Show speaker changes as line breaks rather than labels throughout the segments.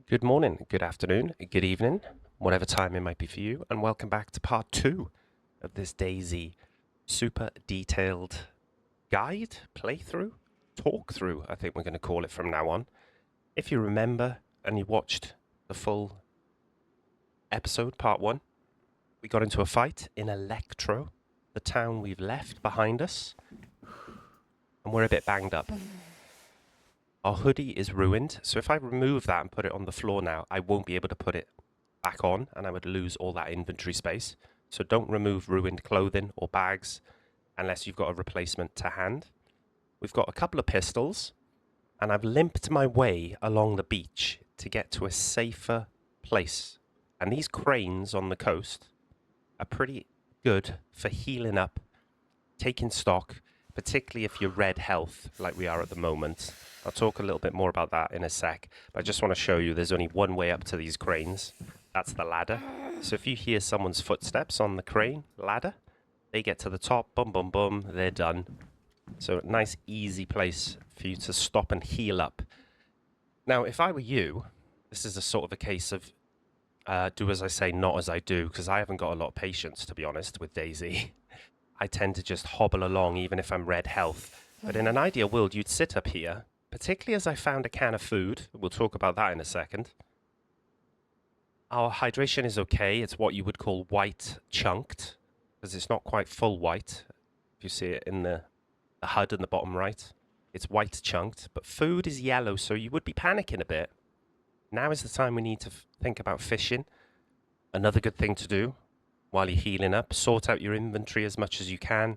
Good morning, good afternoon, good evening, whatever time it might be for you, and welcome back to part 2 of this DayZ super detailed guide, playthrough, talkthrough, I think we're going to call it from now on. If you remember and you watched the full episode, part 1, we got into a fight in Electro, the town we've left behind us, and we're a bit banged up. Our hoodie is ruined, so if I remove that and put it on the floor now, I won't be able to put it back on, and I would lose all that inventory space. So don't remove ruined clothing or bags unless you've got a replacement to hand. We've got a couple of pistols, and I've limped my way along the beach to get to a safer place. And these cranes on the coast are pretty good for healing up, taking stock, particularly if you're red health like we are at the moment. I'll talk a little bit more about that in a sec, but I just want to show you there's only one way up to these cranes. That's the ladder. So if you hear someone's footsteps on the crane ladder, they get to the top, boom, boom, boom, they're done. So a nice, easy place for you to stop and heal up. Now, if I were you, this is a sort of a case of do as I say, not as I do, because I haven't got a lot of patience, to be honest, with DayZ. I tend to just hobble along even if I'm red health. But in an ideal world, you'd sit up here, particularly as I found a can of food. We'll talk about that in a second. Our hydration is okay. It's what you would call white chunked, because it's not quite full white. If you see it in the HUD in the bottom right, it's white chunked, but food is yellow, so you would be panicking a bit. Now is the time we need to think about fishing. Another good thing to do while you're healing up, sort out your inventory as much as you can.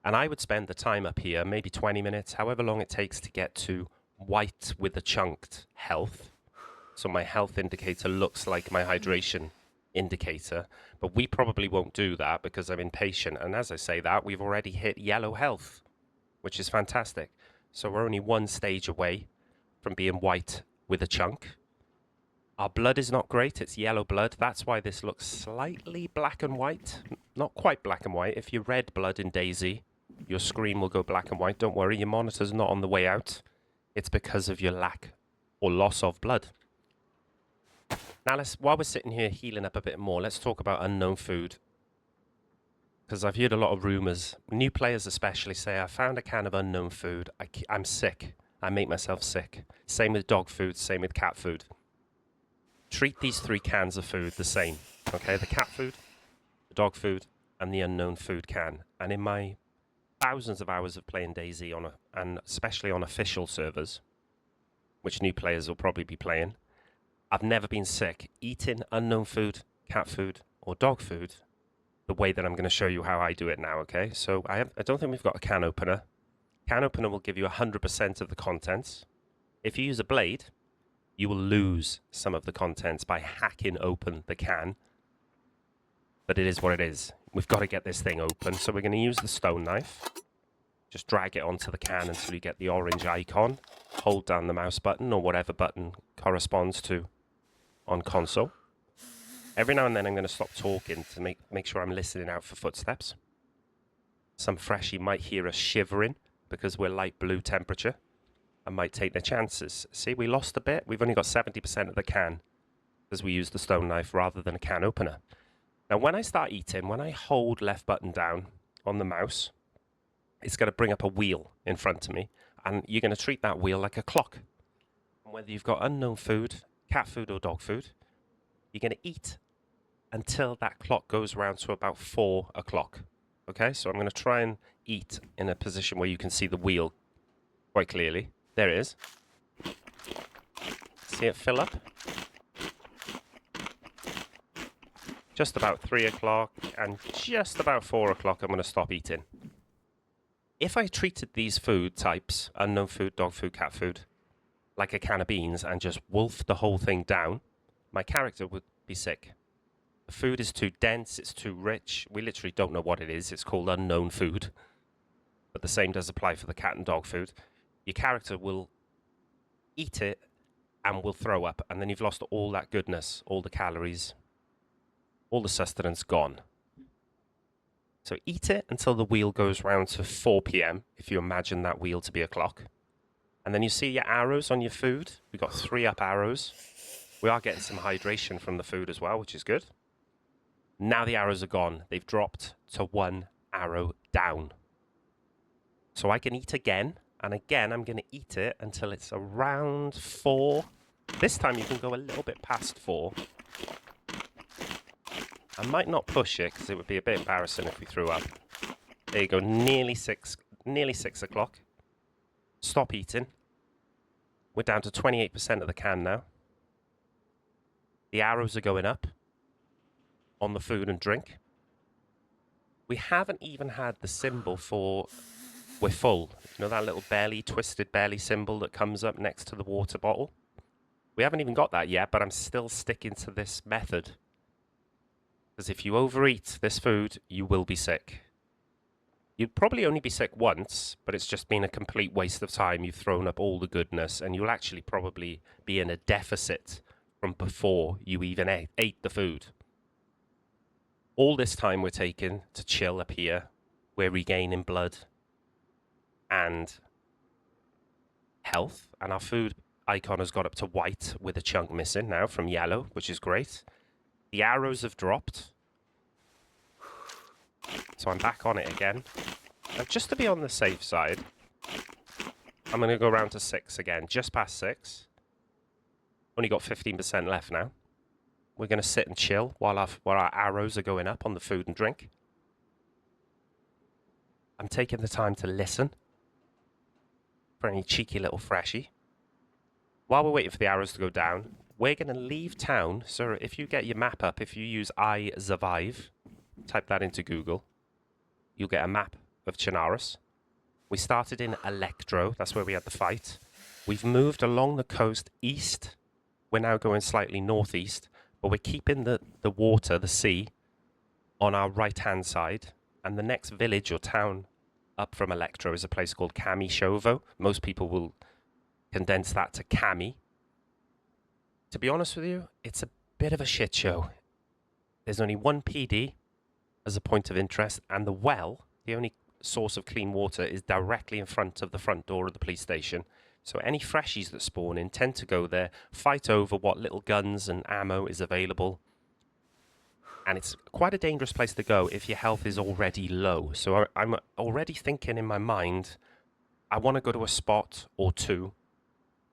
And I would spend the time up here, maybe 20 minutes, however long it takes to get to white with a chunked health. So my health indicator looks like my hydration indicator. But we probably won't do that because I'm impatient. And as I say that, we've already hit yellow health, which is fantastic. So we're only one stage away from being white with a chunk. Our blood is not great. It's yellow blood. That's why this looks slightly black and white. Not quite black and white. If you're red blood in DayZ, your screen will go black and white. Don't worry, your monitor's not on the way out. It's because of your lack or loss of blood. Now, while we're sitting here healing up a bit more, let's talk about unknown food. Because I've heard a lot of rumors, new players especially, say, I found a can of unknown food. I'm sick. I make myself sick. Same with dog food, same with cat food. Treat these 3 cans of food the same, okay? The cat food, the dog food, and the unknown food can. And in my thousands of hours of playing DayZ, and especially on official servers, which new players will probably be playing, I've never been sick eating unknown food, cat food, or dog food the way that I'm going to show you how I do it now, okay? So I don't think we've got a can opener. Can opener will give you 100% of the contents. If you use a blade, you will lose some of the contents by hacking open the can. But it is what it is. We've got to get this thing open. So we're going to use the stone knife. Just drag it onto the can until you get the orange icon. Hold down the mouse button or whatever button corresponds to on console. Every now and then I'm going to stop talking to make sure I'm listening out for footsteps. Some freshie might hear us shivering because we're light blue temperature. I might take their chances. See, we lost a bit. We've only got 70% of the can because we used the stone knife rather than a can opener. Now, when I start eating, when I hold left button down on the mouse, it's going to bring up a wheel in front of me, and you're going to treat that wheel like a clock. And whether you've got unknown food, cat food or dog food, you're going to eat until that clock goes around to about 4 o'clock. Okay, so I'm going to try and eat in a position where you can see the wheel quite clearly. There it is. See it fill up? Just about 3 o'clock and just about 4 o'clock I'm going to stop eating. If I treated these food types, unknown food, dog food, cat food, like a can of beans and just wolfed the whole thing down, my character would be sick. The food is too dense, it's too rich. We literally don't know what it is. It's called unknown food. But the same does apply for the cat and dog food. Your character will eat it and will throw up, and then you've lost all that goodness, all the calories, all the sustenance gone. So eat it until the wheel goes round to 4 p.m, if you imagine that wheel to be a clock. And then you see your arrows on your food. We've got 3 up arrows. We are getting some hydration from the food as well, which is good. Now the arrows are gone. They've dropped to 1 arrow down. So I can eat again, and again I'm going to eat it until it's around 4. This time you can go a little bit past 4. I might not push it because it would be a bit embarrassing if we threw up. There you go, nearly 6 o'clock. Stop eating. We're down to 28% of the can now. The arrows are going up on the food and drink. We haven't even had the symbol for we're full. You know that little belly, twisted belly symbol that comes up next to the water bottle? We haven't even got that yet, but I'm still sticking to this method. Because if you overeat this food, you will be sick. You'd probably only be sick once, but it's just been a complete waste of time. You've thrown up all the goodness, and you'll actually probably be in a deficit from before you even ate the food. All this time we're taking to chill up here, we're regaining blood and health, and our food icon has got up to white with a chunk missing now from yellow, which is great. The arrows have dropped, so I'm back on it again. And just to be on the safe side, I'm going to go around to 6 again, just past 6. Only got 15% left now. We're going to sit and chill while our arrows are going up on the food and drink. I'm taking the time to listen for any cheeky little freshie. While we're waiting for the arrows to go down, we're going to leave town. So if you get your map up, if you use I survive, type that into Google, you'll get a map of Chernarus. We started in Elektro. That's where we had the fight. We've moved along the coast east. We're now going slightly northeast, but we're keeping the water, the sea, on our right-hand side. And the next village or town up from Electro is a place called Kamyshovo. Most people will condense that to Kami. To be honest with you, it's a bit of a shit show. There's only one PD as a point of interest, and the well, the only source of clean water, is directly in front of the front door of the police station. So any freshies that spawn in tend to go there, fight over what little guns and ammo is available. And it's quite a dangerous place to go if your health is already low. So I'm already thinking in my mind, I want to go to a spot or two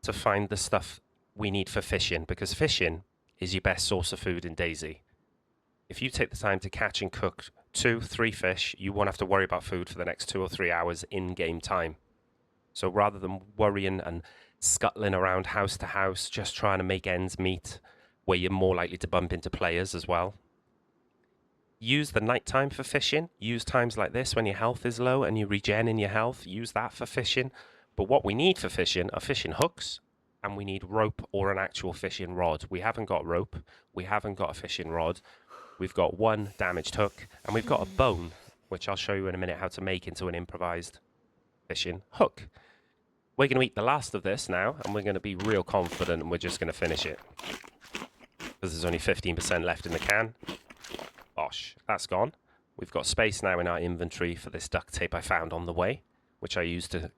to find the stuff we need for fishing, because fishing is your best source of food in DayZ. If you take the time to catch and cook 2-3 fish, you won't have to worry about food for the next 2 or 3 hours in game time. So rather than worrying and scuttling around house to house, just trying to make ends meet, where you're more likely to bump into players as well, use the nighttime for fishing. Use times like this when your health is low and you regen in your health. Use that for fishing. But what we need for fishing are fishing hooks, and we need rope or an actual fishing rod. We haven't got rope. We haven't got a fishing rod. We've got one damaged hook, and we've got a bone, which I'll show you in a minute how to make into an improvised fishing hook. We're going to eat the last of this now, and we're going to be real confident, and we're just going to finish it. Because there's only 15% left in the can. Bosh, that's gone. We've got space now in our inventory for this duct tape I found on the way, which I used to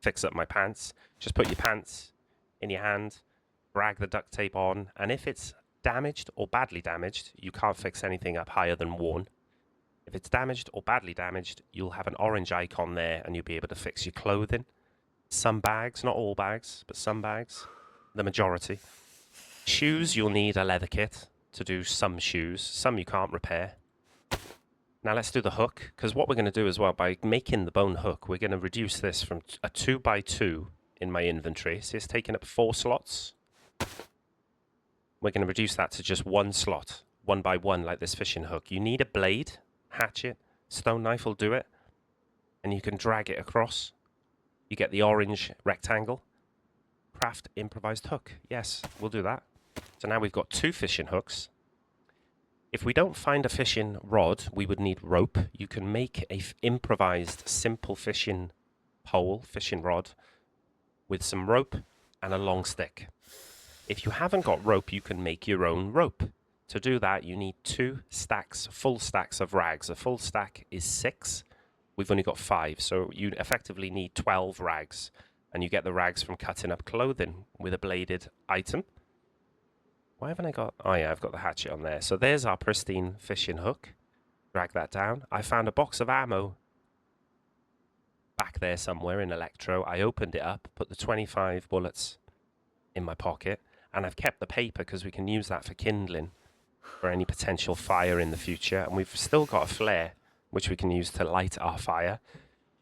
fix up my pants. Just put your pants in your hand, drag the duct tape on, and if it's damaged or badly damaged, you can't fix anything up higher than worn. If it's damaged or badly damaged, you'll have an orange icon there, and you'll be able to fix your clothing. Some bags, not all bags, but some bags, the majority. Shoes, you'll need a leather kit to do some shoes. Some you can't repair. Now let's do the hook, because what we're going to do as well, by making the bone hook, we're going to reduce this from a 2x2 in my inventory. So it's taking up 4 slots. We're going to reduce that to just 1 slot, 1x1, like this fishing hook. You need a blade, hatchet, stone knife will do it, and you can drag it across. You get the orange rectangle. Craft improvised hook. Yes, we'll do that. So now we've got 2 fishing hooks. If we don't find a fishing rod, we would need rope. You can make a improvised simple fishing pole, fishing rod, with some rope and a long stick. If you haven't got rope, you can make your own rope. To do that, you need 2 stacks, full stacks of rags. A full stack is 6. We've only got 5, so you effectively need 12 rags. And you get the rags from cutting up clothing with a bladed item. Why haven't I got... Oh, yeah, I've got the hatchet on there. So there's our pristine fishing hook. Drag that down. I found a box of ammo back there somewhere in Electro. I opened it up, put the 25 bullets in my pocket, and I've kept the paper because we can use that for kindling for any potential fire in the future. And we've still got a flare, which we can use to light our fire.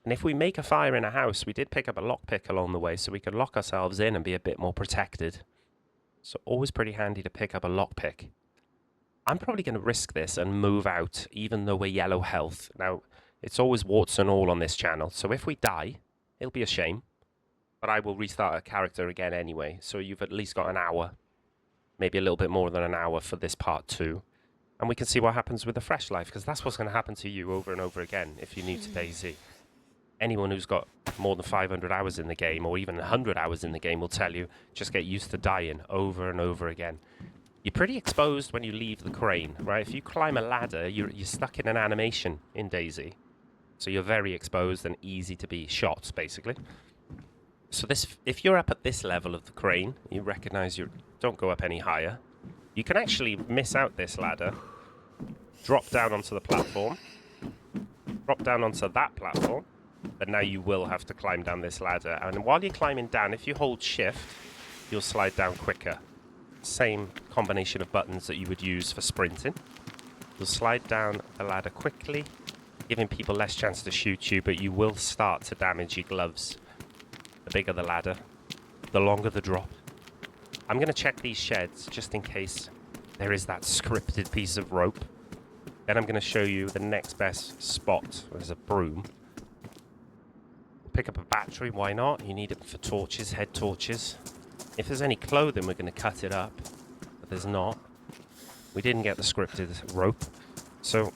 And if we make a fire in a house, we did pick up a lockpick along the way so we could lock ourselves in and be a bit more protected. So always pretty handy to pick up a lockpick. I'm probably going to risk this and move out, even though we're yellow health. Now, it's always warts and all on this channel, so if we die, it'll be a shame. But I will restart a character again anyway, so you've at least got an hour, maybe a little bit more than an hour for this part 2. And we can see what happens with the fresh life, because that's what's going to happen to you over and over again if you're new to DayZ. Anyone who's got more than 500 hours in the game, or even 100 hours in the game, will tell you, just get used to dying over and over again. You're pretty exposed when you leave the crane, right? If you climb a ladder, you're stuck in an animation in DayZ. So you're very exposed and easy to be shot, basically. So this, if you're up at this level of the crane, you recognize you don't go up any higher. You can actually miss out this ladder, drop down onto the platform, drop down onto that platform, but now you will have to climb down this ladder. And while you're climbing down, if you hold shift, you'll slide down quicker. Same combination of buttons that you would use for sprinting. You'll slide down the ladder quickly, giving people less chance to shoot you, but you will start to damage your gloves. The bigger the ladder, the longer the drop. I'm going to check these sheds just in case there is that scripted piece of rope. Then I'm going to show you the next best spot. There's a broom. Pick up a battery, why not? You need it for torches, head torches. If there's any clothing, we're going to cut it up. But there's not. We didn't get the scripted rope. So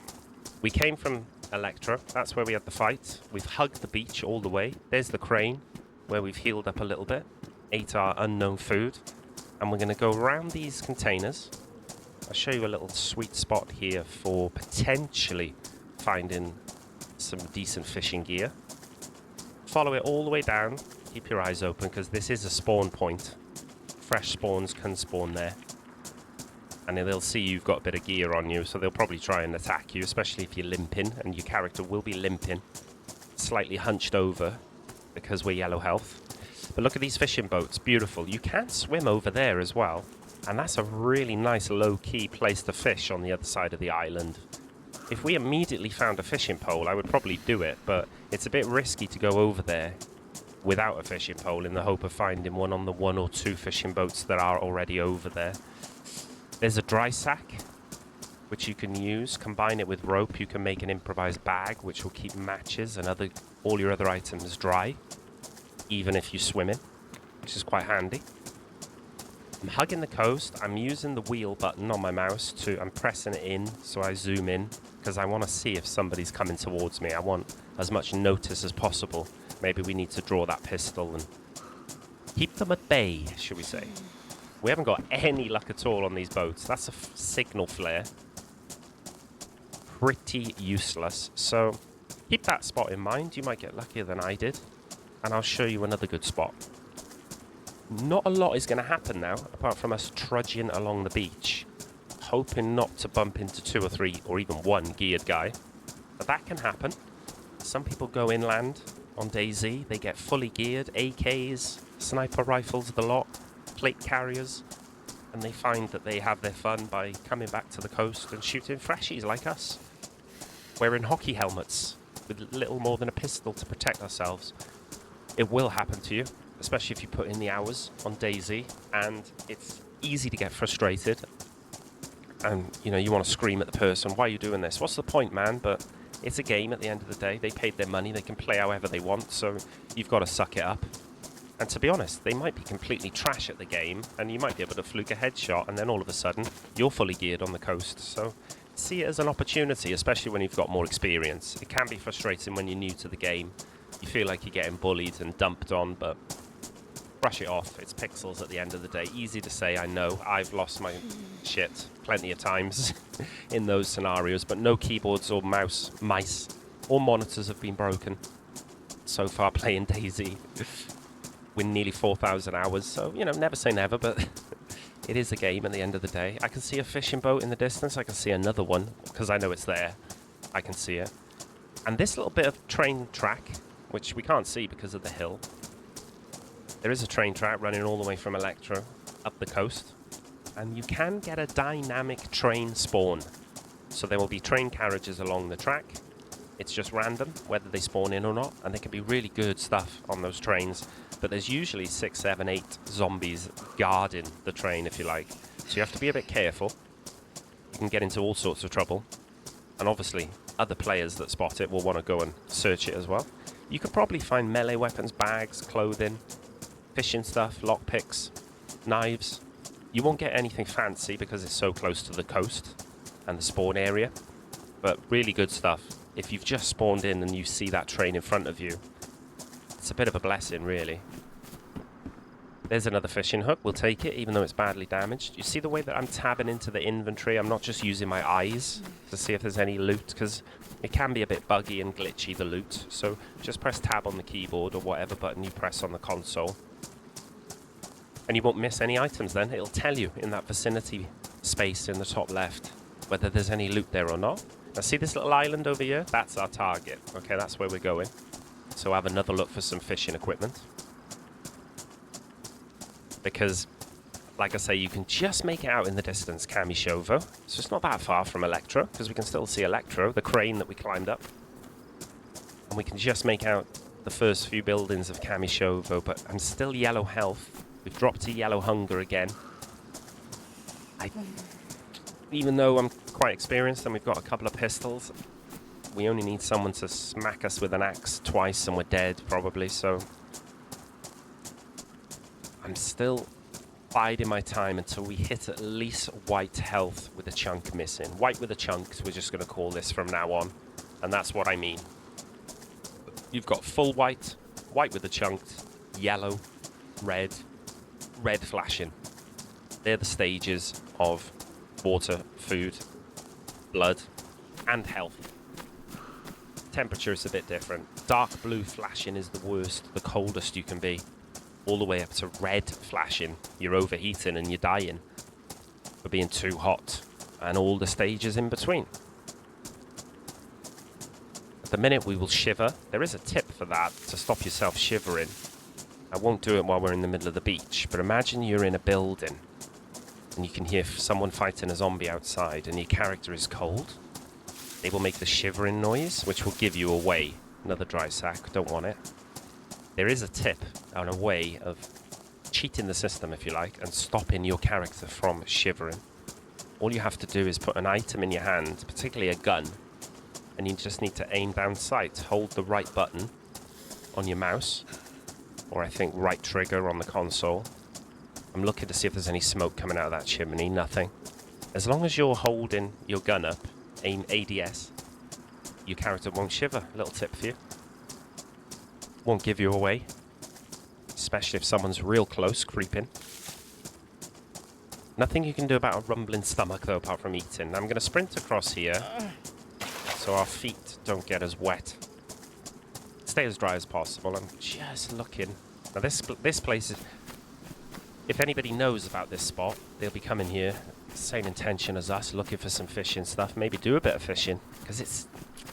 we came from Electro. That's where we had the fight. We've hugged the beach all the way. There's the crane, where we've healed up a little bit. Ate our unknown food. And we're going to go around these containers. I'll show you a little sweet spot here for potentially finding some decent fishing gear. Follow it all the way down. Keep your eyes open because this is a spawn point. Fresh spawns can spawn there. And they'll see you've got a bit of gear on you, so they'll probably try and attack you, especially if you're limping, and your character will be limping. Slightly hunched over because we're yellow health. But look at these fishing boats. Beautiful. You can swim over there as well. And that's a really nice low-key place to fish on the other side of the island. If we immediately found a fishing pole, I would probably do it, but it's a bit risky to go over there without a fishing pole in the hope of finding one on the 1 or 2 fishing boats that are already over there. There's a dry sack, which you can use. Combine it with rope, you can make an improvised bag, which will keep matches and all your other items dry, even if you swim in, which is quite handy. I'm hugging the coast. I'm using the wheel button on my mouse I'm pressing it in so I zoom in because I want to see if somebody's coming towards me. I want as much notice as possible. Maybe we need to draw that pistol and keep them at bay, should we say. We haven't got any luck at all on these boats. That's a signal flare. Pretty useless. So keep that spot in mind. You might get luckier than I did. And I'll show you another good spot. Not a lot is going to happen now, apart from us trudging along the beach, hoping not to bump into 2 or 3 or even 1 geared guy. But that can happen. Some people go inland on DayZ. They get fully geared, AKs, sniper rifles, the lot, plate carriers, and they find that they have their fun by coming back to the coast and shooting freshies like us, wearing hockey helmets with little more than a pistol to protect ourselves. It will happen to you, especially if you put in the hours on DayZ, and it's easy to get frustrated. And, you know, you want to scream at the person, why are you doing this? What's the point, man? But it's a game at the end of the day. They paid their money. They can play however they want, so you've got to suck it up. And to be honest, they might be completely trash at the game, and you might be able to fluke a headshot, and then all of a sudden, you're fully geared on the coast. So see it as an opportunity, especially when you've got more experience. It can be frustrating when you're new to the game. You feel like you're getting bullied and dumped on, but brush it off. It's pixels at the end of the day. Easy to say, I know. I've lost my shit plenty of times in those scenarios, but no keyboards or mice or monitors have been broken so far playing DayZ. We're nearly 4,000 hours, so, you know, never say never, but It is a game at the end of the day. I can see a fishing boat in the distance. I can see another one because I know it's there. I can see it. And this little bit of train track, which we can't see because of the hill. There is a train track running all the way from Electro up the coast. And you can get a dynamic train spawn. So there will be train carriages along the track. It's just random whether they spawn in or not. And there can be really good stuff on those trains. But there's usually 6, 7, 8 zombies guarding the train, if you like. So you have to be a bit careful. You can get into all sorts of trouble. And obviously, other players that spot it will want to go and search it as well. You could probably find melee weapons, bags, clothing, fishing stuff, lockpicks, knives. You won't get anything fancy because it's so close to the coast and the spawn area. But really good stuff. If you've just spawned in and you see that train in front of you, it's a bit of a blessing, really. There's another fishing hook. We'll take it, even though it's badly damaged. You see the way that I'm tabbing into the inventory? I'm not just using my eyes to see if there's any loot, because it can be a bit buggy and glitchy, the loot. So just press tab on the keyboard or whatever button you press on the console. And you won't miss any items then. It'll tell you in that vicinity space in the top left whether there's any loot there or not. Now see this little island over here? That's our target. Okay, that's where we're going. So have another look for some fishing equipment. Because, like I say, you can just make it out in the distance, Kamyshovo. So it's not that far from Electro, because we can still see Electro, the crane that we climbed up. And we can just make out the first few buildings of Kamyshovo, but I'm still yellow health. We've dropped to yellow hunger again. Even though I'm quite experienced and we've got a couple of pistols, we only need someone to smack us with an axe twice and we're dead, probably, so... I'm still biding my time until we hit at least white health with a chunk missing. White with a chunk, we're just going to call this from now on. And that's what I mean. You've got full white, white with a chunk, yellow, red, red flashing. They're the stages of water, food, blood, and health. Temperature is a bit different. Dark blue flashing is the worst, the coldest you can be. All the way up to red flashing. You're overheating and you're dying for being too hot. And all the stages in between. At the minute we will shiver. There is a tip for that, to stop yourself shivering. I won't do it while we're in the middle of the beach, but imagine you're in a building and you can hear someone fighting a zombie outside and your character is cold. They will make the shivering noise, which will give you away. Another dry sack, don't want it. There is a tip and a way of cheating the system, if you like, and stopping your character from shivering. All you have to do is put an item in your hand, particularly a gun, and you just need to aim down sight. Hold the right button on your mouse, or I think right trigger on the console. I'm looking to see if there's any smoke coming out of that chimney. Nothing. As long as you're holding your gun up, aim ADS, your character won't shiver. A little tip for you. Won't give you away, especially if someone's real close, creeping. Nothing you can do about a rumbling stomach, though, apart from eating. I'm going to sprint across here so our feet don't get as wet. Stay as dry as possible. I'm just looking. Now, this place is... If anybody knows about this spot, they'll be coming here. Same intention as us, looking for some fishing stuff. Maybe do a bit of fishing, because it's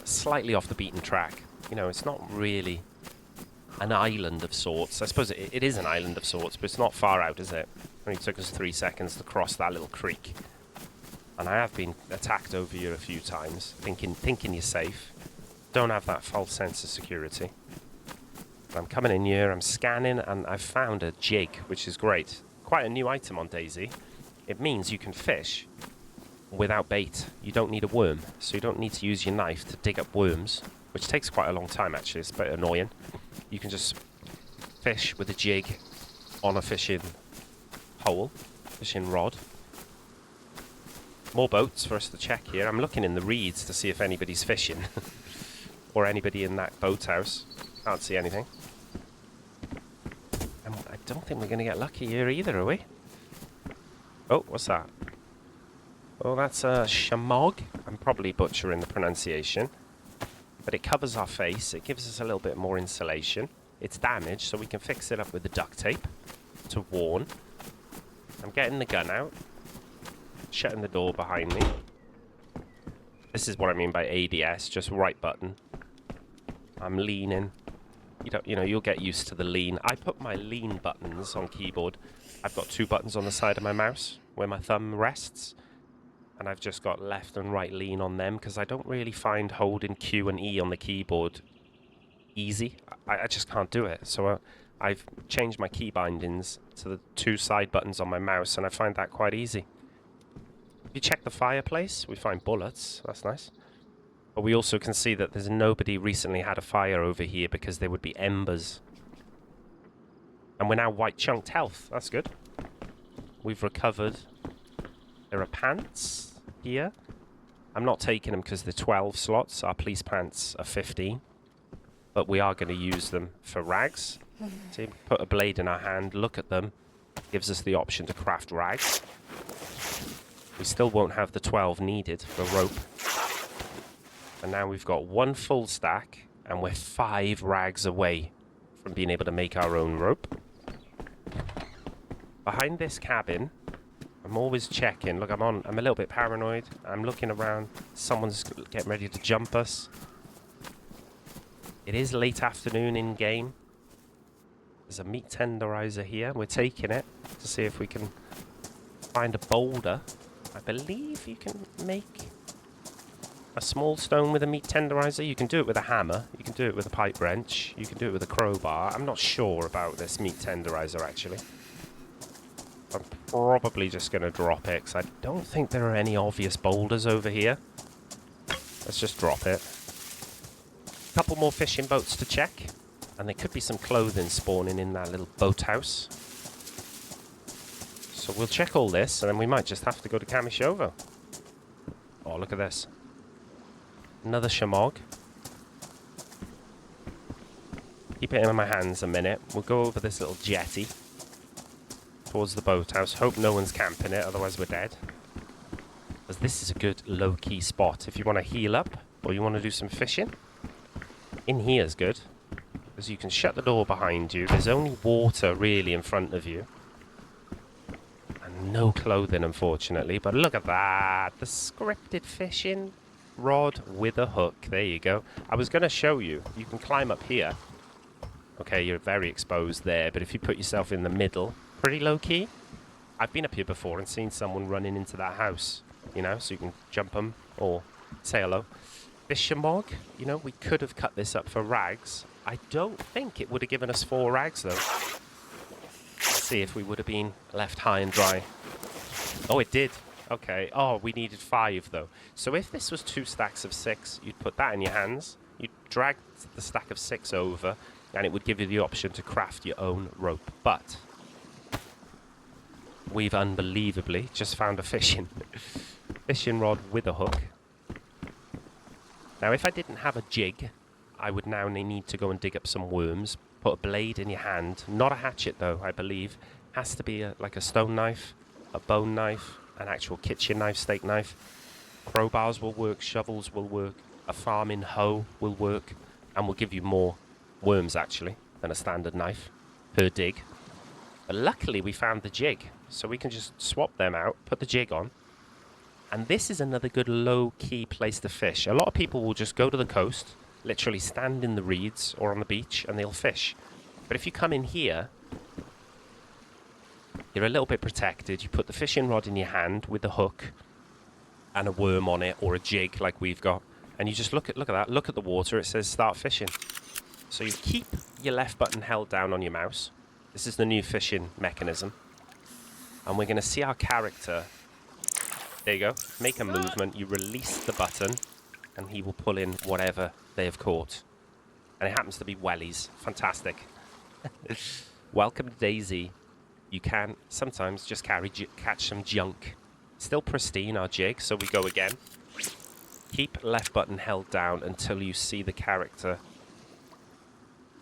slightly off the beaten track. You know, it's not really an island of sorts. I suppose it is an island of sorts, but it's not far out, is it? It only took us 3 seconds to cross that little creek. And I have been attacked over here a few times, thinking you're safe. Don't have that false sense of security. I'm coming in here, I'm scanning, and I've found a jig, which is great. Quite a new item on DayZ. It means you can fish without bait. You don't need a worm, so you don't need to use your knife to dig up worms, which takes quite a long time, actually. It's a bit annoying. You can just fish with a jig on a fishing hole, fishing rod. More boats for us to check here. I'm looking in the reeds to see if anybody's fishing or anybody in that boathouse. Can't see anything. And I don't think we're going to get lucky here either, are we? Oh, what's that? Oh, that's a shamog. I'm probably butchering the pronunciation. But it covers our face. It gives us a little bit more insulation. It's damaged, so we can fix it up with the duct tape to warn. I'm getting the gun out. Shutting the door behind me. This is what I mean by ADS, just right button. I'm leaning. You know, you'll get used to the lean. I put my lean buttons on keyboard. I've got 2 buttons on the side of my mouse where my thumb rests. And I've just got left and right lean on them because I don't really find holding Q and E on the keyboard easy. I just can't do it. So I've changed my key bindings to the 2 side buttons on my mouse, and I find that quite easy. If you check the fireplace, we find bullets. That's nice. But we also can see that there's nobody recently had a fire over here because there would be embers. And we're now white chunked health. That's good. We've recovered. There are pants here. I'm not taking them because they're 12 slots. Our police pants are 15. But we are going to use them for rags. See, put a blade in our hand, look at them. Gives us the option to craft rags. We still won't have the 12 needed for rope. And now we've got 1 full stack, and we're 5 rags away from being able to make our own rope. Behind this cabin, I'm always checking. Look, I'm a little bit paranoid. I'm looking around. Someone's getting ready to jump us. It is late afternoon in game. There's a meat tenderizer here. We're taking it to see if we can find a boulder. I believe you can make a small stone with a meat tenderizer. You can do it with a hammer. You can do it with a pipe wrench. You can do it with a crowbar. I'm not sure about this meat tenderizer, actually. I'm probably just going to drop it because I don't think there are any obvious boulders over here. Let's just drop it. A couple more fishing boats to check. And there could be some clothing spawning in that little boathouse. So we'll check all this, and then we might just have to go to Kamyshovo. Oh, look at this. Another shamog. Keep it in my hands a minute. We'll go over this little jetty towards the boathouse. Hope no one's camping it, otherwise we're dead. Because this is a good low-key spot. If you want to heal up, or you want to do some fishing, in here is good. Because you can shut the door behind you. There's only water really in front of you. And no clothing, unfortunately. But look at that. The scripted fishing rod with a hook. There you go. I was going to show you. You can climb up here. Okay, you're very exposed there. But if you put yourself in the middle, pretty low-key. I've been up here before and seen someone running into that house. You know, so you can jump them or say hello. This shamog, you know, we could have cut this up for rags. I don't think it would have given us 4 rags, though. Let's see if we would have been left high and dry. Oh, it did. Okay. Oh, we needed 5, though. So if this was 2 stacks of 6, you'd put that in your hands. You'd drag the stack of 6 over, and it would give you the option to craft your own rope. But we've unbelievably just found a fishing rod with a hook. Now, if I didn't have a jig, I would now need to go and dig up some worms. Put a blade in your hand. Not a hatchet, though, I believe. Has to be like a stone knife, a bone knife, an actual kitchen knife, steak knife. Crowbars will work, shovels will work, a farming hoe will work, and will give you more worms, actually, than a standard knife per dig. But luckily, we found the jig, so we can just swap them out, put the jig on. And this is another good low-key place to fish. A lot of people will just go to the coast, literally stand in the reeds or on the beach, and they'll fish. But if you come in here, you're a little bit protected. You put the fishing rod in your hand with a hook and a worm on it, or a jig like we've got, and you just look at that. Look at the water. It says start fishing. So you keep your left button held down on your mouse. This is the new fishing mechanism, and we're going to see our character. There you go. Make a movement. You release the button, and he will pull in whatever they have caught. And it happens to be wellies. Fantastic. Welcome to DayZ. You can sometimes just catch some junk. Still pristine, our jig, so we go again. Keep left button held down until you see the character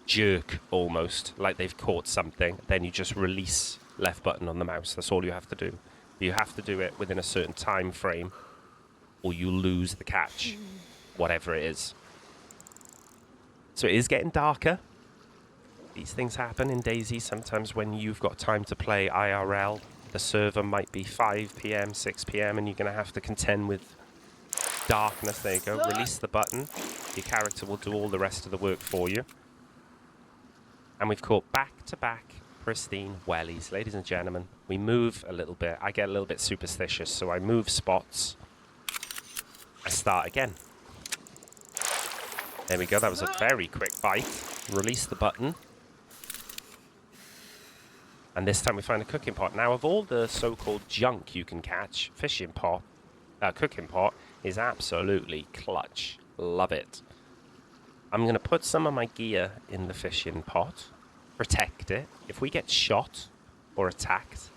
jerk, almost, like they've caught something. Then you just release left button on the mouse. That's all you have to do. You have to do it within a certain time frame, or you lose the catch, whatever it is. So it is getting darker. These things happen in DayZ sometimes when you've got time to play IRL the server might be 5 p.m., 6 p.m., and you're going to have to contend with darkness. There you go. Release the button. Your character will do all the rest of the work for you. And we've caught back-to-back pristine wellies. Ladies and gentlemen, we move a little bit. I get a little bit superstitious, so I move spots. I start again. There we go. That was a very quick bite. Release the button. And this time we find a cooking pot. Now, of all the so-called junk you can catch, cooking pot is absolutely clutch. Love it. I'm going to put some of my gear in the fishing pot. Protect it. If we get shot or attacked,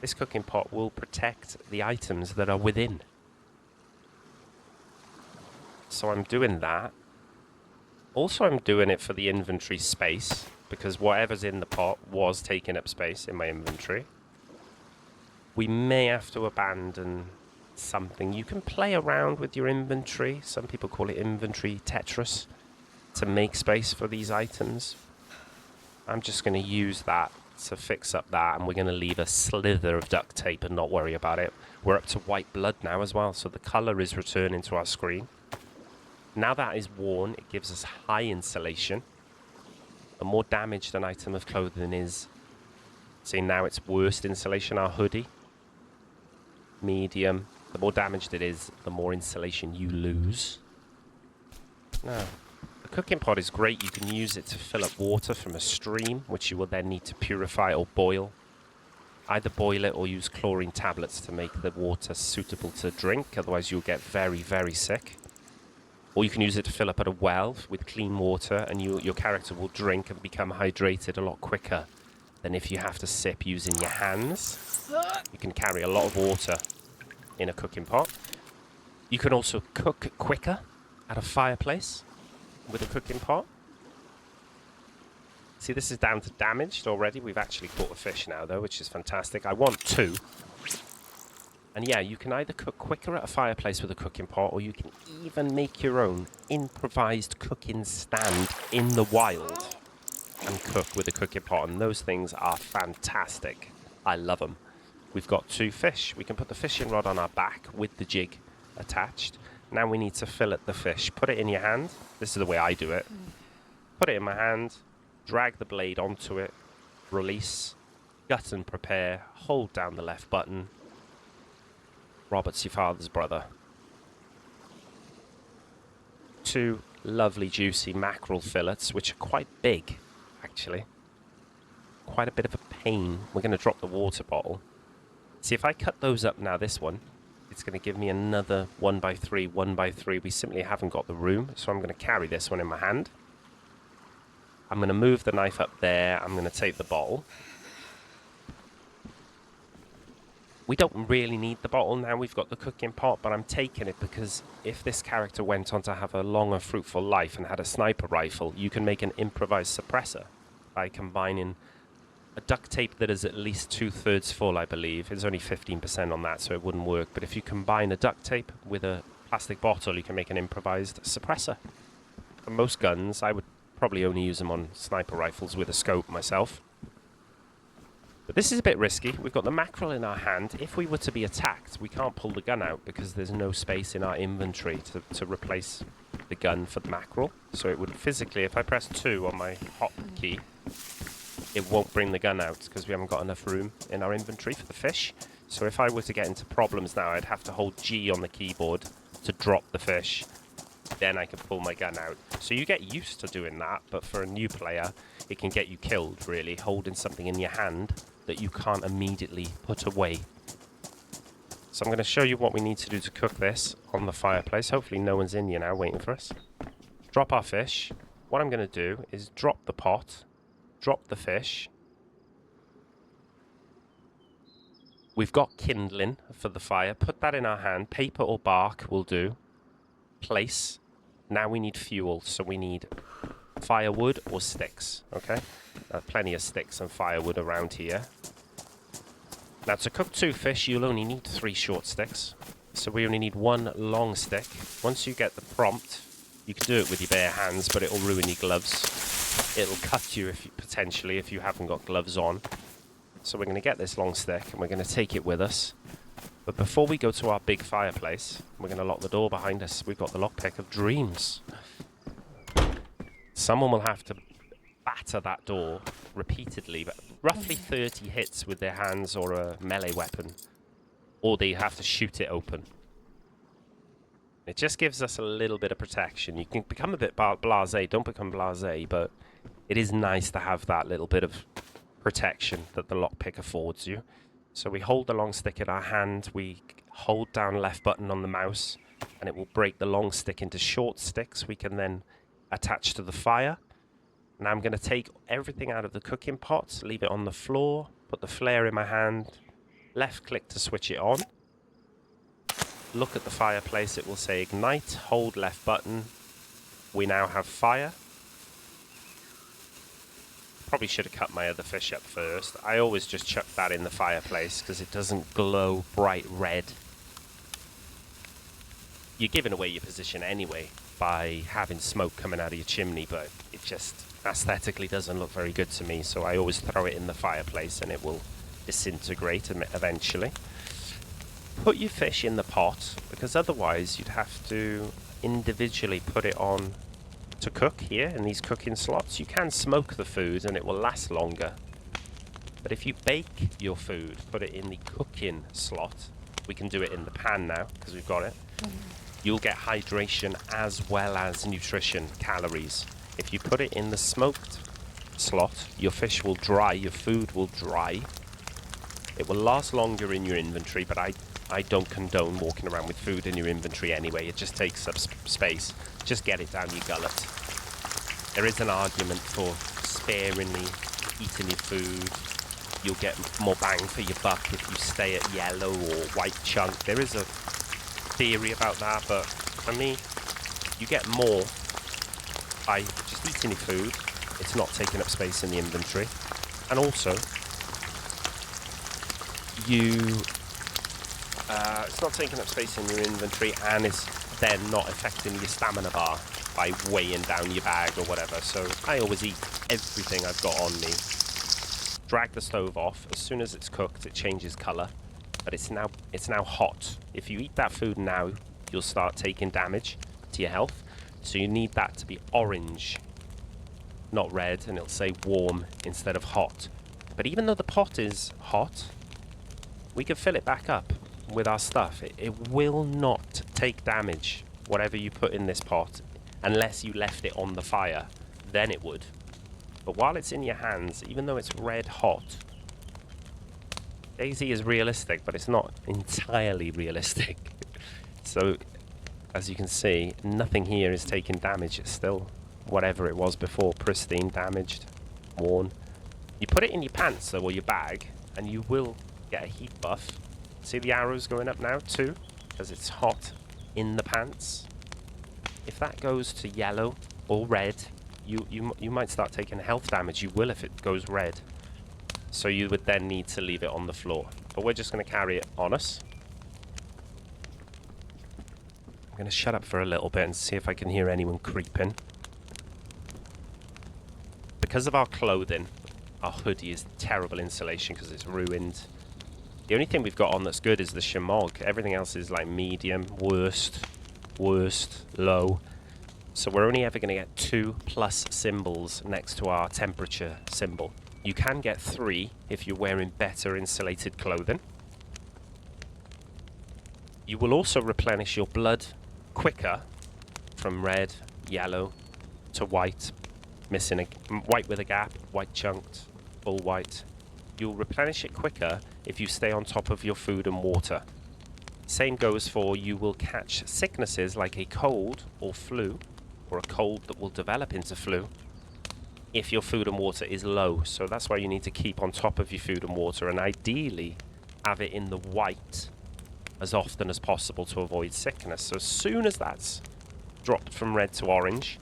this cooking pot will protect the items that are within. So I'm doing that. Also, I'm doing it for the inventory space, because whatever's in the pot was taking up space in my inventory. We may have to abandon something. You can play around with your inventory. Some people call it inventory Tetris, to make space for these items. I'm just going to use that to fix up that, and we're going to leave a slither of duct tape and not worry about it. We're up to white blood now as well, so the colour is returning to our screen. Now that is worn, it gives us high insulation. The more damaged an item of clothing is, see, now it's worst insulation, our hoodie. Medium. The more damaged it is, the more insulation you lose. Now, the cooking pot is great. You can use it to fill up water from a stream, which you will then need to purify or boil. Either boil it or use chlorine tablets to make the water suitable to drink, otherwise you'll get very, very sick. Or you can use it to fill up at a well with clean water, and your character will drink and become hydrated a lot quicker than if you have to sip using your hands. You can carry a lot of water in a cooking pot. You can also cook quicker at a fireplace with a cooking pot. See, this is down to damaged already. We've actually caught a fish now, though, which is fantastic. I want 2. And yeah, you can either cook quicker at a fireplace with a cooking pot, or you can even make your own improvised cooking stand in the wild and cook with a cooking pot. And those things are fantastic. I love them. We've got 2 fish. We can put the fishing rod on our back with the jig attached. Now we need to fillet the fish. Put it in your hand. This is the way I do it. Put it in my hand. Drag the blade onto it. Release. Gut and prepare. Hold down the left button. Robert's your father's brother. 2 lovely juicy mackerel fillets, which are quite big, actually. Quite a bit of a pain. We're going to drop the water bottle. See, if I cut those up now, this one, it's going to give me another 1x3, 1x3. We simply haven't got the room, so I'm going to carry this one in my hand. I'm going to move the knife up there. I'm going to take the bottle. We don't really need the bottle now. We've got the cooking pot, but I'm taking it because if this character went on to have a longer, fruitful life and had a sniper rifle, you can make an improvised suppressor by combining a duct tape that is at least 2/3 full, I believe. It's only 15% on that, so it wouldn't work. But if you combine a duct tape with a plastic bottle, you can make an improvised suppressor. For most guns, I would probably only use them on sniper rifles with a scope myself. But this is a bit risky. We've got the mackerel in our hand. If we were to be attacked, we can't pull the gun out because there's no space in our inventory to replace the gun for the mackerel. So it would physically, if I press 2 on my hop key, it won't bring the gun out because we haven't got enough room in our inventory for the fish. So if I were to get into problems now, I'd have to hold G on the keyboard to drop the fish. Then I can pull my gun out. So you get used to doing that, but for a new player, it can get you killed, really, holding something in your hand that you can't immediately put away. So I'm going to show you what we need to do to cook this on the fireplace. Hopefully no one's in here now waiting for us. Drop our fish. What I'm going to do is drop the pot, drop the fish. We've got kindling for the fire. Put that in our hand. Paper or bark will do. Place. Now we need fuel, so we need firewood or sticks, okay? Plenty of sticks and firewood around here. Now to cook 2 fish, you'll only need 3 short sticks. So we only need 1 long stick. Once you get the prompt, you can do it with your bare hands, but it'll ruin your gloves. It'll cut you potentially if you haven't got gloves on. So we're going to get this long stick and we're going to take it with us. But before we go to our big fireplace, we're going to lock the door behind us. We've got the lockpick of dreams. Someone will have to batter that door repeatedly, but roughly 30 hits with their hands or a melee weapon, or they have to shoot it open. It just gives us a little bit of protection. You can become a bit blasé, don't become blasé, but it is nice to have that little bit of protection that the lockpick affords you. So we hold the long stick in our hand, we hold down left button on the mouse, and it will break the long stick into short sticks we can then attach to the fire. Now I'm going to take everything out of the cooking pot, leave it on the floor, put the flare in my hand, left click to switch it on. Look at the fireplace, it will say ignite, hold left button. We now have fire. Probably should have cut my other fish up first. I always just chuck that in the fireplace because it doesn't glow bright red. You're giving away your position anyway by having smoke coming out of your chimney, but it just aesthetically doesn't look very good to me, so I always throw it in the fireplace and it will disintegrate eventually. Put your fish in the pot, because otherwise you'd have to individually put it on to cook here in these cooking slots. You can smoke the food and it will last longer, but if you bake your food, put it in the cooking slot. We can do it in the pan now because we've got it. You'll get hydration as well as nutrition, calories. If you put it in the smoked slot, your fish will dry, your food will dry. It will last longer in your inventory, but I don't condone walking around with food in your inventory anyway. It just takes up space. Just get it down your gullet. There is an argument for sparingly eating your food. You'll get more bang for your buck if you stay at yellow or white chunk. There is a theory about that, but for me, you get more by just eating your food. It's not taking up space in the inventory. And also, it's not taking up space in your inventory, and it's then not affecting your stamina bar by weighing down your bag or whatever. So I always eat everything I've got on me. Drag the stove off. As soon as it's cooked, it changes color, but it's now hot. If you eat that food now, you'll start taking damage to your health. So you need that to be orange, not red, and it'll say warm instead of hot. But even though the pot is hot, we can fill it back up with our stuff. It will not take damage, whatever you put in this pot, unless you left it on the fire. Then it would. But while it's in your hands, even though it's red hot, DayZ is realistic, but it's not entirely realistic. So, as you can see, nothing here is taking damage. It's still whatever it was before, pristine, damaged, worn. You put it in your pants, though, or your bag, and you will get a heat buff. See the arrows going up now, too? Because it's hot in the pants. If that goes to yellow or red, you might start taking health damage. You will if it goes red. So you would then need to leave it on the floor. But we're just going to carry it on us. I'm going to shut up for a little bit and see if I can hear anyone creeping. Because of our clothing, our hoodie is terrible insulation because it's ruined. The only thing we've got on that's good is the shemog. Everything else is like medium, worst, low. So we're only ever going to get 2+ symbols next to our temperature symbol. You can get 3 if you're wearing better insulated clothing. You will also replenish your blood quicker from red, yellow to white, missing a white with a gap, white chunked, full white. You'll replenish it quicker if you stay on top of your food and water. Same goes for you will catch sicknesses like a cold or flu, or a cold that will develop into flu, if your food and water is low. So that's why you need to keep on top of your food and water, and ideally have it in the white as often as possible to avoid sickness. So as soon as that's dropped from red to orange,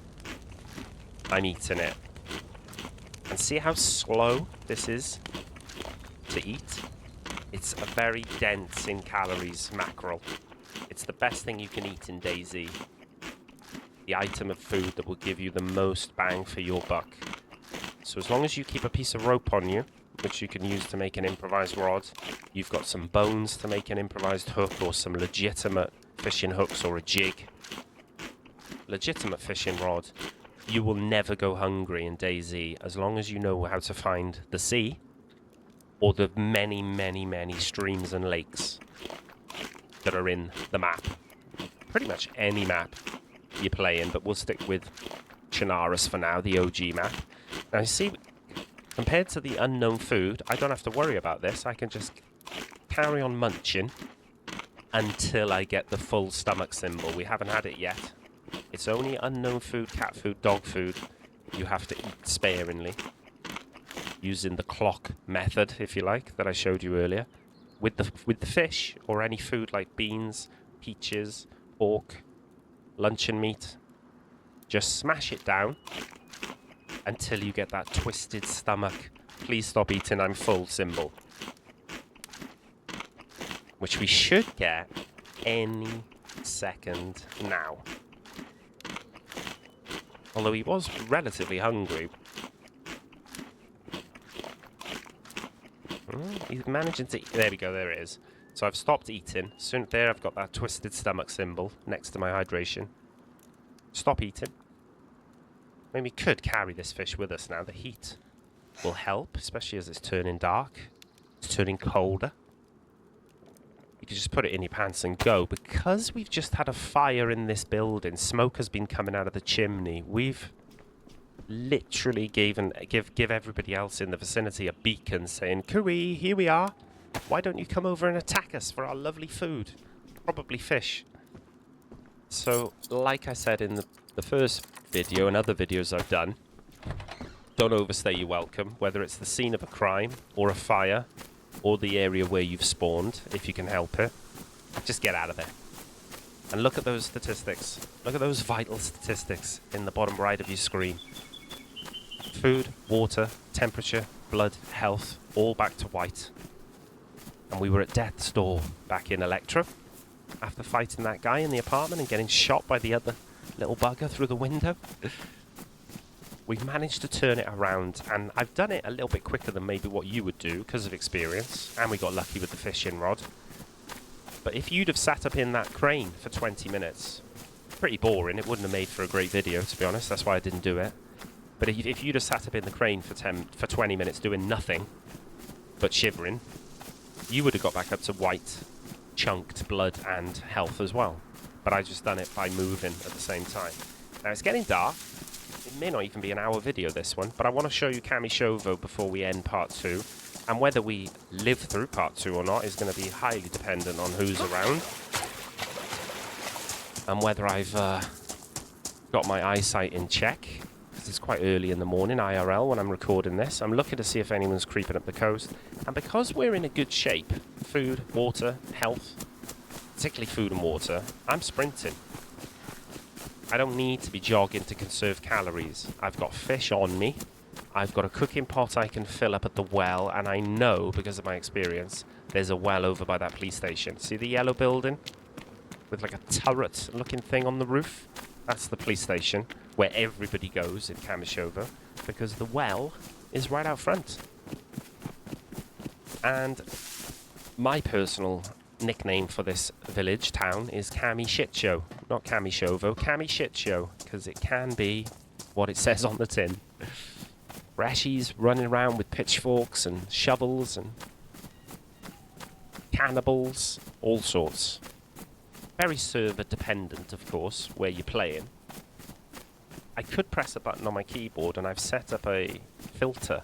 I'm eating it. And see how slow this is to eat? It's a very dense in calories mackerel. It's the best thing you can eat in DayZ. The item of food that will give you the most bang for your buck. So as long as you keep a piece of rope on you, which you can use to make an improvised rod. You've got some bones to make an improvised hook, or some legitimate fishing hooks, or a jig. Legitimate fishing rod. You will never go hungry in DayZ as long as you know how to find the sea, or the many, many, many streams and lakes that are in the map. Pretty much any map you play in, but we'll stick with Chernarus for now, the OG map. Now you see, compared to the unknown food, I don't have to worry about this. I can just carry on munching until I get the full stomach symbol. We haven't had it yet. It's only unknown food, cat food, dog food. You have to eat sparingly, using the clock method, if you like, that I showed you earlier. With the fish, or any food like beans, peaches, pork, luncheon meat, just smash it down until you get that twisted stomach, please stop eating, I'm full symbol. Which we should get any second now. Although he was relatively hungry. He's managing to... There we go, there it is. So I've stopped eating. Soon there I've got that twisted stomach symbol next to my hydration. Stop eating. I mean, we could carry this fish with us now. The heat will help, especially as it's turning dark. It's turning colder. You can just put it in your pants and go. Because we've just had a fire in this building, smoke has been coming out of the chimney. We've literally give everybody else in the vicinity a beacon saying, "Courier, here we are. Why don't you come over and attack us for our lovely food? Probably fish." So, like I said in the first video and other videos I've done, don't overstay your welcome, whether it's the scene of a crime or a fire or the area where you've spawned, if you can help it. Just get out of there. And look at those statistics. Look at those vital statistics in the bottom right of your screen. Food, water, temperature, blood, health, all back to white. And we were at death's door back in Electro, after fighting that guy in the apartment and getting shot by the other little bugger through the window. We've managed to turn it around, and I've done it a little bit quicker than maybe what you would do because of experience, and we got lucky with the fishing rod. But if you'd have sat up in that crane for 20 minutes, pretty boring, it wouldn't have made for a great video, to be honest, that's why I didn't do it. But if you'd have sat up in the crane for 20 minutes doing nothing but shivering, you would have got back up to white, chunked blood and health as well. But I just done it by moving at the same time. Now it's getting dark. It may not even be an hour video, this one, but I want to show you Kamyshovo before we end part 2. And whether we live through part 2 or not is going to be highly dependent on who's around. And whether I've got my eyesight in check. It's quite early in the morning, IRL, when I'm recording this. I'm looking to see if anyone's creeping up the coast. And because we're in a good shape, food, water, health, particularly food and water, I'm sprinting. I don't need to be jogging to conserve calories. I've got fish on me. I've got a cooking pot I can fill up at the well, and I know, because of my experience, there's a well over by that police station. See the yellow building? With like a turret-looking thing on the roof? That's the police station, where everybody goes in Kamyshovo, because the well is right out front. And my personal nickname for this village, town, is Kamyshovo. Not Kamyshovo, Kamyshovo, because it can be what it says on the tin. Rashies running around with pitchforks and shovels and cannibals, all sorts. Very server dependent, of course, where you're playing. I could press a button on my keyboard, and I've set up a filter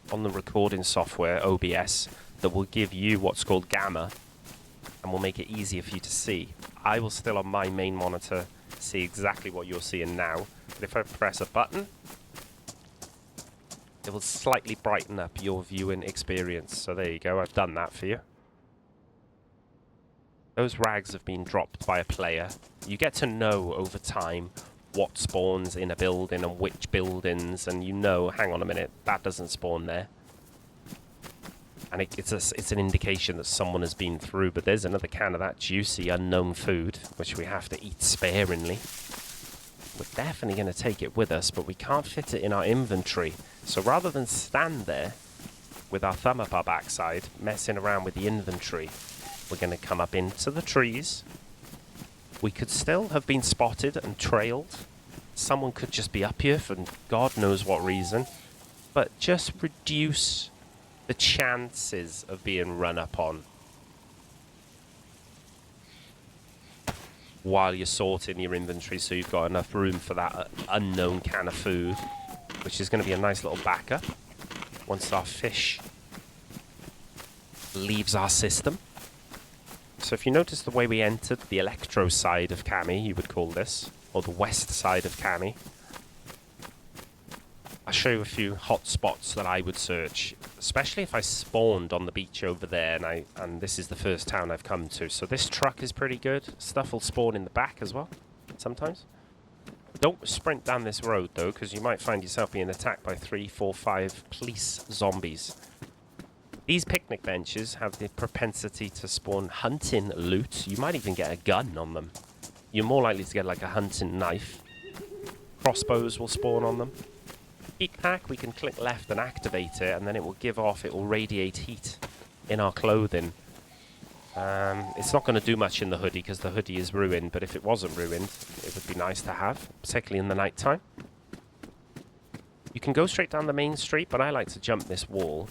on the recording software, OBS, that will give you what's called gamma, and will make it easier for you to see. I will still, on my main monitor, see exactly what you're seeing now, but if I press a button, it will slightly brighten up your viewing experience. So there you go, I've done that for you. Those rags have been dropped by a player. You get to know over time what spawns in a building and which buildings, and you know, hang on a minute, that doesn't spawn there. And it's an indication that someone has been through, but there's another can of that juicy unknown food, which we have to eat sparingly. We're definitely going to take it with us, but we can't fit it in our inventory. So rather than stand there with our thumb up our backside, messing around with the inventory. We're going to come up into the trees. We could still have been spotted and trailed. Someone could just be up here for God knows what reason. But just reduce the chances of being run up on while you're sorting your inventory, so you've got enough room for that unknown can of food, which is going to be a nice little backup once our fish leaves our system. So if you notice the way we entered the Electro side of Kami, you would call this, or the west side of Kami, I'll show you a few hot spots that I would search, especially if I spawned on the beach over there, and this is the first town I've come to. So this truck is pretty good. Stuff will spawn in the back as well, sometimes. Don't sprint down this road, though, because you might find yourself being attacked by 3, 4, 5 police zombies. These picnic benches have the propensity to spawn hunting loot. You might even get a gun on them. You're more likely to get like a hunting knife. Crossbows will spawn on them. Heat pack, we can click left and activate it, and then it will give off, it will radiate heat in our clothing. It's not going to do much in the hoodie because the hoodie is ruined, but if it wasn't ruined, it would be nice to have, particularly in the night time. You can go straight down the main street, but I like to jump this wall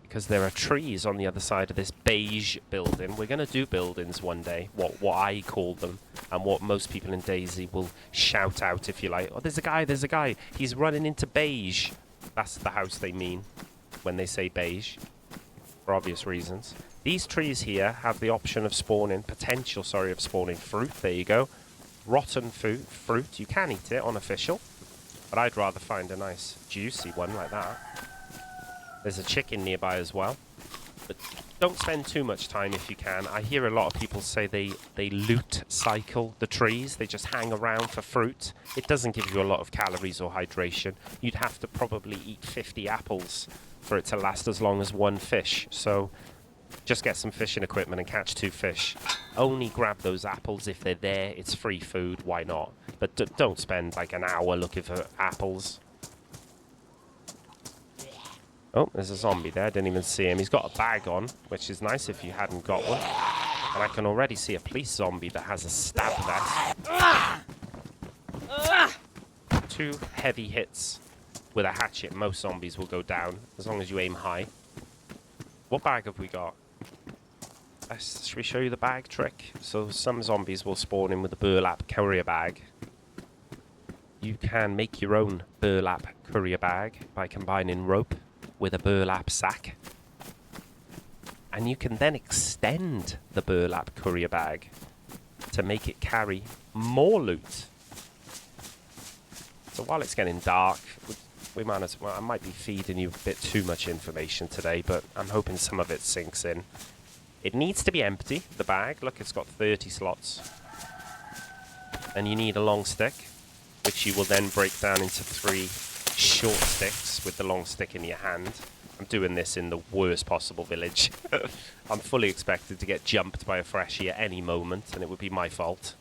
because there are trees on the other side of this beige building. We're going to do buildings one day, what I call them, and what most people in DayZ will shout out if you like. Oh, there's a guy, he's running into beige. That's the house they mean when they say beige, for obvious reasons. These trees here have the option of spawning, of spawning fruit. There you go. Rotten fruit. You can eat it, unofficial, but I'd rather find a nice juicy one like that. There's a chicken nearby as well. But don't spend too much time if you can. I hear a lot of people say they loot cycle the trees. They just hang around for fruit. It doesn't give you a lot of calories or hydration. You'd have to probably eat 50 apples for it to last as long as one fish. So just get some fishing equipment and catch 2 fish. Only grab those apples if they're there. It's free food. Why not? But don't spend like an hour looking for apples. Oh, there's a zombie there. I didn't even see him. He's got a bag on, which is nice if you hadn't got one. And I can already see a police zombie that has a stab vest. 2 heavy hits with a hatchet. Most zombies will go down, as long as you aim high. What bag have we got? Should we show you the bag trick? So some zombies will spawn in with a burlap courier bag. You can make your own burlap courier bag by combining rope with a burlap sack, and you can then extend the burlap courier bag to make it carry more loot. So while it's getting dark, we might as well, I might be feeding you a bit too much information today, but I'm hoping some of it sinks in. It needs to be empty, the bag. Look, it's got 30 slots, and you need a long stick, which you will then break down into 3 short sticks with the long stick in your hand. I'm doing this in the worst possible village. I'm fully expected to get jumped by a freshie at any moment, and it would be my fault.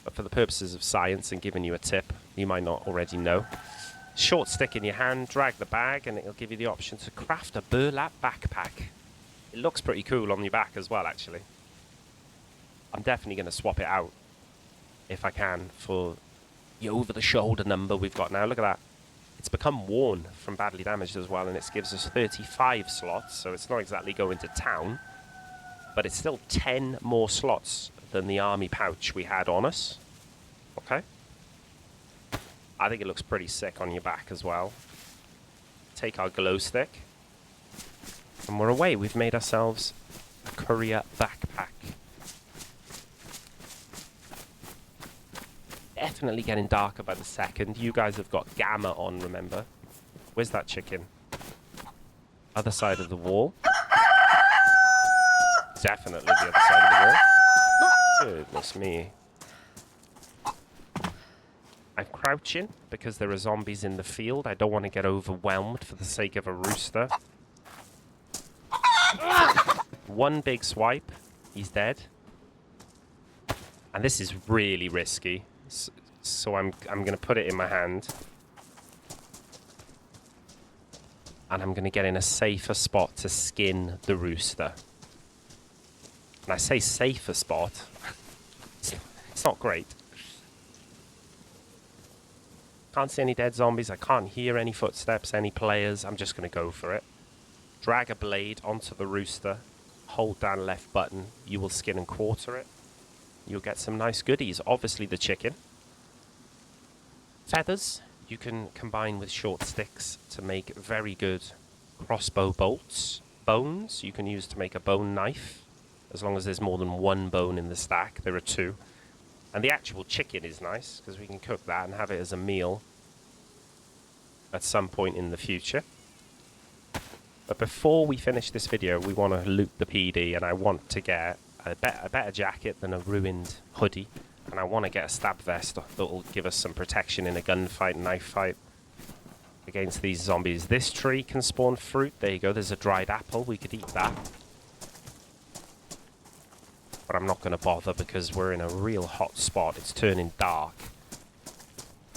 But for the purposes of science and giving you a tip you might not already know, short stick in your hand, drag the bag, and it'll give you the option to craft a burlap backpack. It looks pretty cool on your back as well, actually. I'm definitely going to swap it out if I can for the over-the-shoulder number we've got now. Look at that. It's become worn from badly damaged as well, and it gives us 35 slots, so it's not exactly going to town, but it's still 10 more slots than the army pouch we had on us. Okay. I think it looks pretty sick on your back as well. Take our glow stick, and we're away. We've made ourselves a courier backpack. Definitely getting darker by the second. You guys have got gamma on, remember? Where's that chicken? Other side of the wall. Definitely the other side of the wall. Goodness me. I'm crouching because there are zombies in the field. I don't want to get overwhelmed for the sake of a rooster. One big swipe. He's dead. And this is really risky. So I'm going to put it in my hand. And I'm going to get in a safer spot to skin the rooster. And I say safer spot. It's not great. Can't see any dead zombies. I can't hear any footsteps, any players. I'm just going to go for it. Drag a blade onto the rooster. Hold down left button. You will skin and quarter it. You'll get some nice goodies. Obviously the chicken. Feathers. You can combine with short sticks to make very good crossbow bolts. Bones. You can use to make a bone knife. As long as there's more than one bone in the stack. There are 2. And the actual chicken is nice, because we can cook that and have it as a meal at some point in the future. But before we finish this video, we want to loot the PD, and I want to get a better jacket than a ruined hoodie. And I want to get a stab vest that will give us some protection in a gunfight, knife fight against these zombies. This tree can spawn fruit. There you go, there's a dried apple. We could eat that. But I'm not going to bother because we're in a real hot spot. It's turning dark.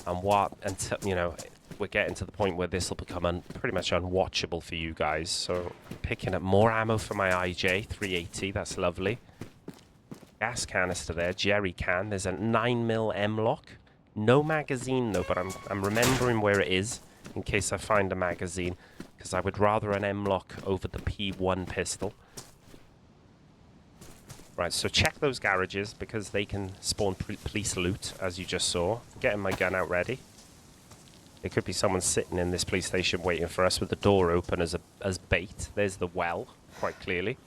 And until, you know, we're getting to the point where this will become pretty much unwatchable for you guys. So I'm picking up more ammo for my IJ, 380, that's lovely. Gas canister there, jerry can. There's a 9mm M-lock. No magazine though, but I'm remembering where it is in case I find a magazine. Because I would rather an M-lock over the P1 pistol. Right, so check those garages because they can spawn police loot, as you just saw. Getting my gun out ready. There could be someone sitting in this police station waiting for us with the door open as bait. There's the well, quite clearly.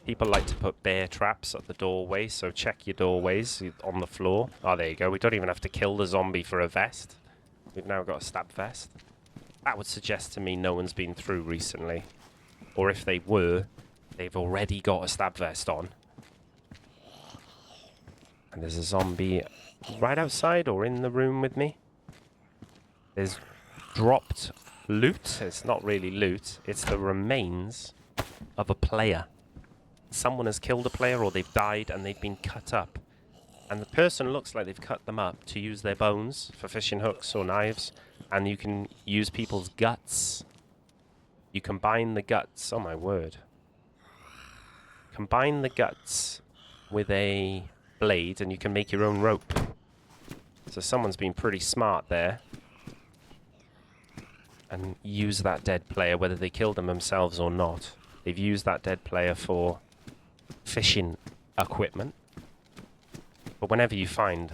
People like to put bear traps at the doorway, so check your doorways on the floor. Oh, there you go. We don't even have to kill the zombie for a vest. We've now got a stab vest. That would suggest to me no one's been through recently. Or if they were, they've already got a stab vest on. And there's a zombie right outside or in the room with me. There's dropped loot. It's not really loot. It's the remains of a player. Someone has killed a player or they've died and they've been cut up. And the person looks like they've cut them up to use their bones for fishing hooks or knives. And you can use people's guts. You combine the guts. Oh my word. Combine the guts with a blade and you can make your own rope. So someone's been pretty smart there. And use that dead player, whether they killed them themselves or not. They've used that dead player for fishing equipment. But whenever you find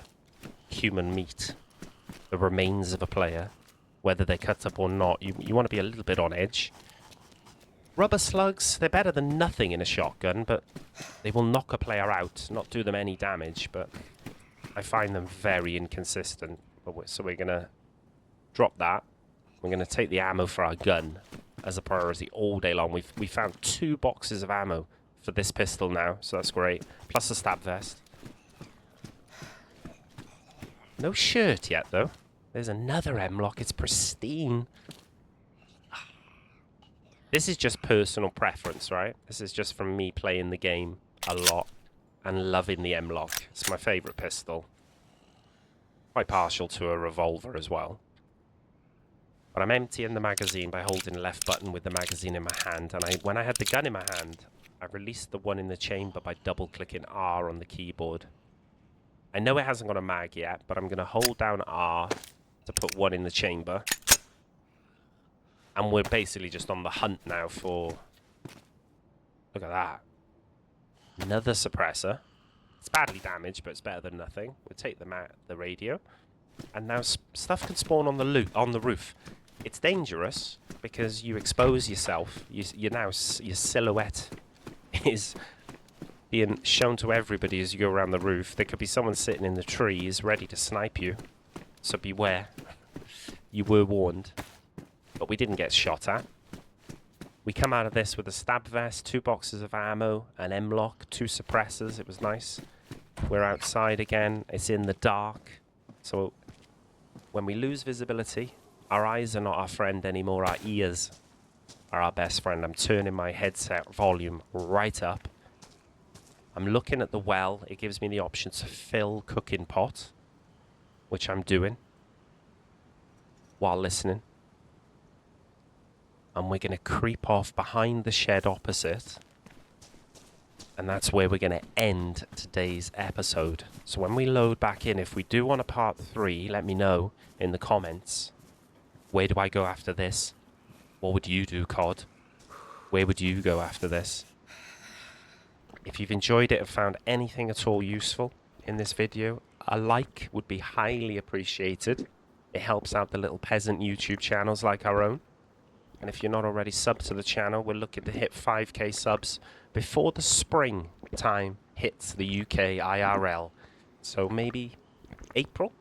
human meat, the remains of a player, whether they're cut up or not, you want to be a little bit on edge. Rubber slugs, they're better than nothing in a shotgun, but they will knock a player out, not do them any damage, but I find them very inconsistent. So we're going to drop that. We're going to take the ammo for our gun as a priority all day long. We found 2 boxes of ammo for this pistol now, so that's great. Plus a stab vest. No shirt yet, though. There's another M-lock. It's pristine. This is just personal preference, right? This is just from me playing the game a lot and loving the M-lock. It's my favourite pistol. Quite partial to a revolver as well. But I'm emptying the magazine by holding the left button with the magazine in my hand. And when I had the gun in my hand, I released the one in the chamber by double-clicking R on the keyboard. I know it hasn't got a mag yet, but I'm going to hold down R to put one in the chamber. And we're basically just on the hunt now for... Look at that. Another suppressor. It's badly damaged, but it's better than nothing. We'll take the radio. And now stuff can spawn on the roof. It's dangerous because you expose yourself. Your silhouette is being shown to everybody as you go around the roof. There could be someone sitting in the trees ready to snipe you. So beware. You were warned. But we didn't get shot at. We come out of this with a stab vest, 2 boxes of ammo, an M-lock, 2 suppressors. It was nice. We're outside again. It's in the dark. So when we lose visibility, our eyes are not our friend anymore. Our ears are our best friend. I'm turning my headset volume right up. I'm looking at the well. It gives me the option to fill cooking pot, which I'm doing. while listening. And we're going to creep off behind the shed opposite. And that's where we're going to end today's episode. So when we load back in, if we do want a part 3, let me know in the comments. Where do I go after this? What would you do, COD? Where would you go after this? If you've enjoyed it and found anything at all useful in this video, a like would be highly appreciated. It helps out the little peasant YouTube channels like our own. And if you're not already subbed to the channel, we're looking to hit 5k subs before the spring time hits the UK IRL. So maybe April?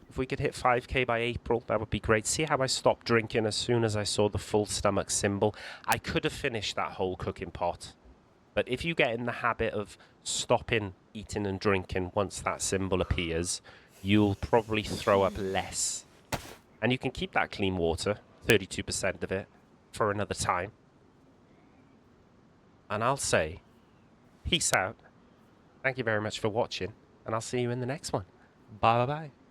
If we could hit 5k by April, that would be great. See how I stopped drinking as soon as I saw the full stomach symbol? I could have finished that whole cooking pot. But if you get in the habit of stopping eating and drinking once that symbol appears, you'll probably throw up less. And you can keep that clean water, 32% of it, for another time. And I'll say, peace out. Thank you very much for watching, and I'll see you in the next one. Bye-bye.